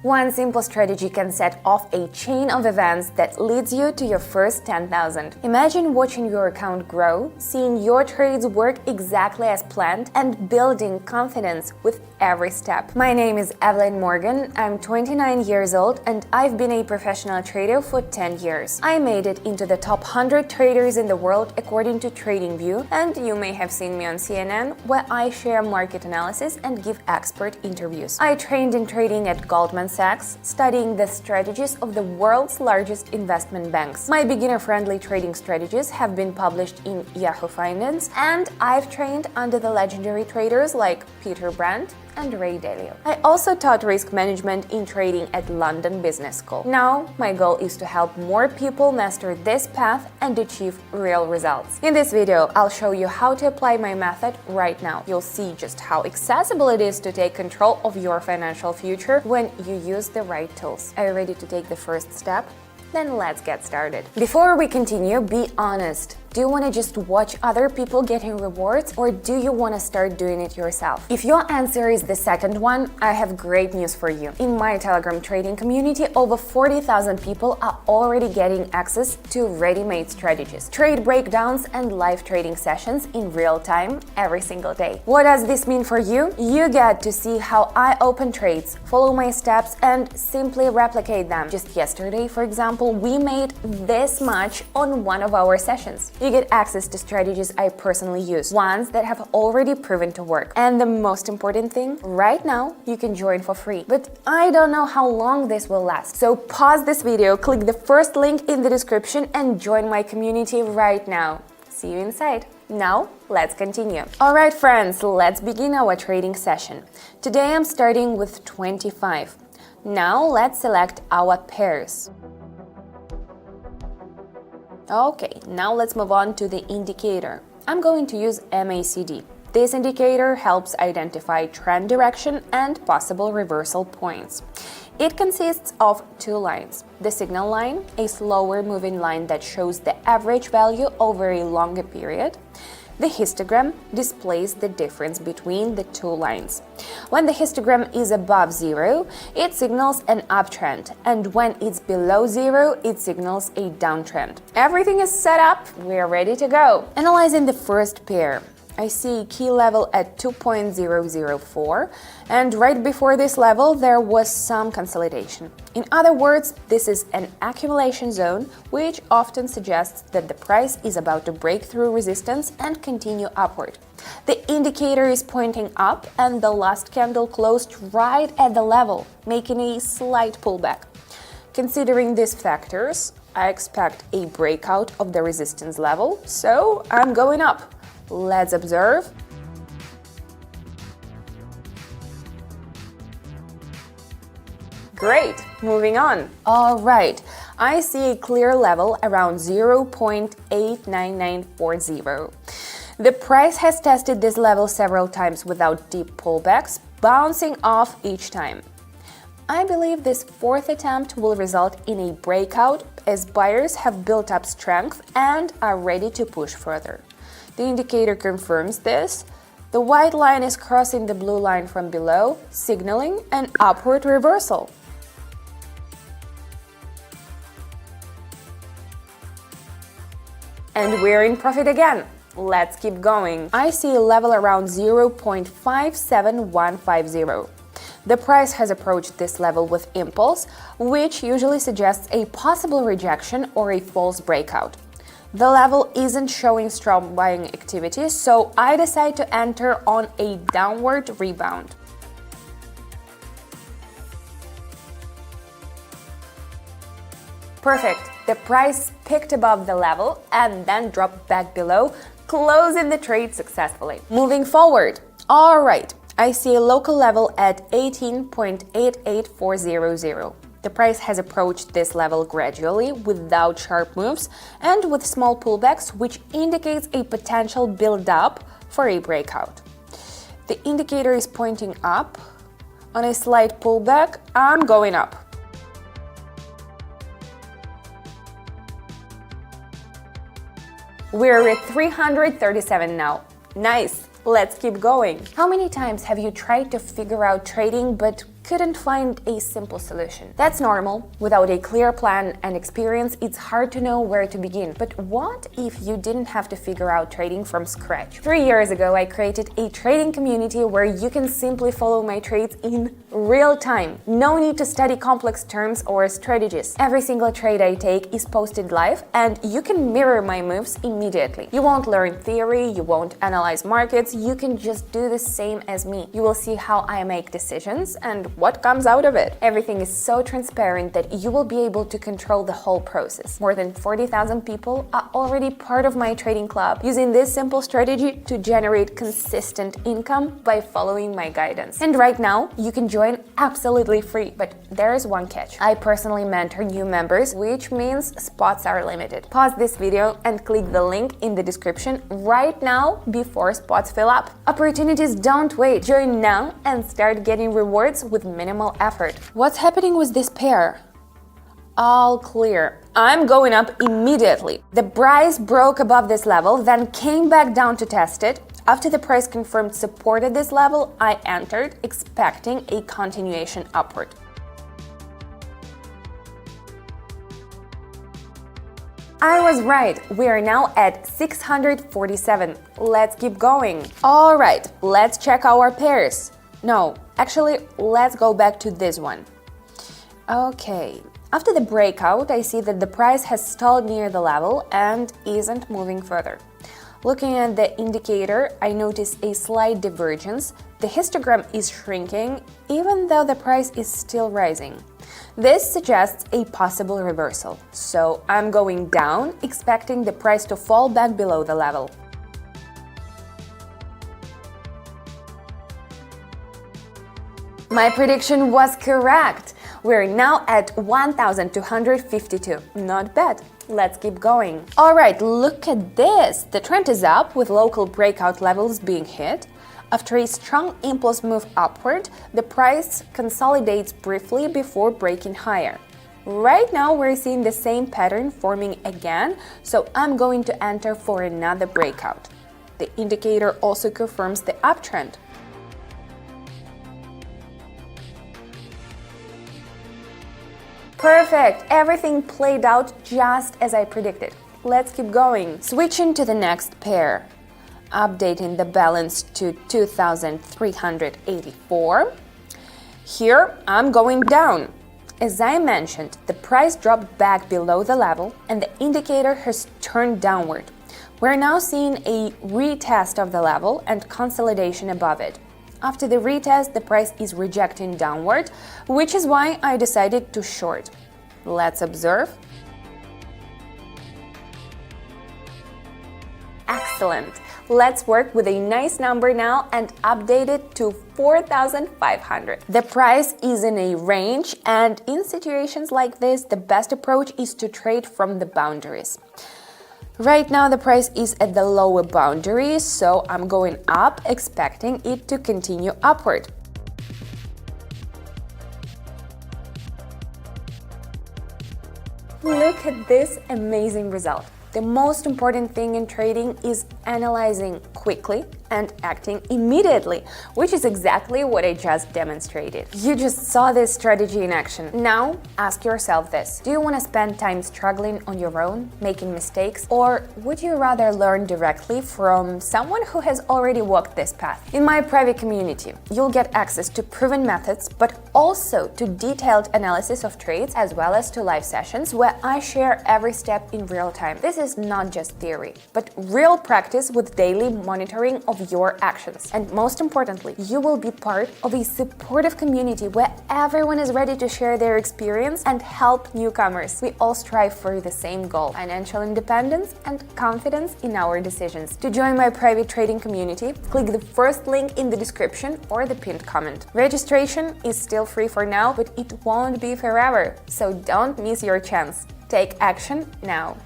One simple strategy can set off a chain of events that leads you to your first 10,000. Imagine watching your account grow, seeing your trades work exactly as planned, and building confidence with every step. My name is Evelyn Morgan, I'm 29 years old, and I've been a professional trader for 10 years. I made it into the top 100 traders in the world according to TradingView, and you may have seen me on CNN, where I share market analysis and give expert interviews. I trained in trading at Goldman Sachs, studying the strategies of the world's largest investment banks. My beginner-friendly trading strategies have been published in Yahoo Finance, and I've trained under the legendary traders like Peter Brandt and Ray Dalio. I also taught risk management in trading at London Business School. Now, my goal is to help more people master this path and achieve real results. In this video, I'll show you how to apply my method right now. You'll see just how accessible it is to take control of your financial future when you use the right tools. Are you ready to take the first step? Then let's get started. Before we continue, be honest. Do you want to just watch other people getting rewards, or do you want to start doing it yourself? If your answer is the second one, I have great news for you. In my Telegram trading community, over 40,000 people are already getting access to ready-made strategies, trade breakdowns, and live trading sessions in real time every single day. What does this mean for you? You get to see how I open trades, follow my steps, and simply replicate them. Just yesterday, for example, we made this much on one of our sessions. You get access to strategies I personally use, ones that have already proven to work. And the most important thing, right now, you can join for free. But I don't know how long this will last. So pause this video, click the first link in the description, and join my community right now. See you inside. Now, let's continue. Alright friends, let's begin our trading session. Today I'm starting with 25. Now let's select our pairs. Okay, now let's move on to the indicator. I'm going to use MACD. This indicator helps identify trend direction and possible reversal points. It consists of two lines. The signal line, a slower moving line that shows the average value over a longer period. The histogram displays the difference between the two lines. When the histogram is above zero, it signals an uptrend, and when it's below zero, it signals a downtrend. Everything is set up, we're ready to go. Analyzing the first pair, I see a key level at 2.004, and right before this level there was some consolidation. In other words, this is an accumulation zone, which often suggests that the price is about to break through resistance and continue upward. The indicator is pointing up, and the last candle closed right at the level, making a slight pullback. Considering these factors, I expect a breakout of the resistance level, so I'm going up. Let's observe. Great, moving on. All right, I see a clear level around 0.89940. The price has tested this level several times without deep pullbacks, bouncing off each time. I believe this fourth attempt will result in a breakout as buyers have built up strength and are ready to push further. The indicator confirms this. The white line is crossing the blue line from below, signaling an upward reversal. And we're in profit again. Let's keep going. I see a level around 0.57150. The price has approached this level with impulse, which usually suggests a possible rejection or a false breakout. The level isn't showing strong buying activity, so I decide to enter on a downward rebound. Perfect. The price picked above the level and then dropped back below, closing the trade successfully. Moving forward. All right, I see a local level at 18.88400. The price has approached this level gradually, without sharp moves, and with small pullbacks, which indicates a potential build-up for a breakout. The indicator is pointing up. On a slight pullback, I'm going up. We're at 337 now. Nice! Let's keep going. How many times have you tried to figure out trading but couldn't find a simple solution. That's normal. Without a clear plan and experience, it's hard to know where to begin. But what if you didn't have to figure out trading from scratch? 3 years ago, I created a trading community where you can simply follow my trades in real time. No need to study complex terms or strategies. Every single trade I take is posted live, and you can mirror my moves immediately. You won't learn theory, you won't analyze markets, you can just do the same as me. You will see how I make decisions and what comes out of it. Everything is so transparent that you will be able to control the whole process. More than 40,000 people are already part of my trading club, using this simple strategy to generate consistent income by following my guidance. And right now, you can join absolutely free, but there is one catch. I personally mentor new members, which means spots are limited. Pause this video and click the link in the description right now before spots fill up. Opportunities don't wait. Join now and start getting rewards with minimal effort. What's happening with this pair? All clear. I'm going up immediately. The price broke above this level, then came back down to test it. After the price confirmed support at this level, I entered, expecting a continuation upward. I was right. We are now at 647. Let's keep going. All right, let's check our pairs. No, actually, let's go back to this one. Okay. After the breakout, I see that the price has stalled near the level and isn't moving further. Looking at the indicator, I notice a slight divergence. The histogram is shrinking, even though the price is still rising. This suggests a possible reversal, so I'm going down, expecting the price to fall back below the level. My prediction was correct. We're now at 1,252. Not bad. Let's keep going. All right, look at this. The trend is up with local breakout levels being hit. After a strong impulse move upward, the price consolidates briefly before breaking higher. Right now, we're seeing the same pattern forming again, so I'm going to enter for another breakout. The indicator also confirms the uptrend. Perfect! Everything played out just as I predicted. Let's keep going. Switching to the next pair. Updating the balance to 2,384. Here, I'm going down. As I mentioned, the price dropped back below the level and the indicator has turned downward. We're now seeing a retest of the level and consolidation above it. After the retest, the price is rejecting downward, which is why I decided to short. Let's observe. Excellent. Let's work with a nice number now and update it to 4,500. The price is in a range, and in situations like this, the best approach is to trade from the boundaries. Right now, the price is at the lower boundary, so I'm going up, expecting it to continue upward. Look at this amazing result. The most important thing in trading is analyzing quickly and acting immediately, which is exactly what I just demonstrated. You just saw this strategy in action. Now, ask yourself this. Do you want to spend time struggling on your own, making mistakes, or would you rather learn directly from someone who has already walked this path? In my private community, you'll get access to proven methods, but also to detailed analysis of trades, as well as to live sessions where I share every step in real time. This is not just theory, but real practice with daily monitoring of your actions. And most importantly, you will be part of a supportive community where everyone is ready to share their experience and help newcomers. We all strive for the same goal: financial independence and confidence in our decisions. To join my private trading community, click the first link in the description or the pinned comment. Registration is still free for now, but it won't be forever, so don't miss your chance. Take action now.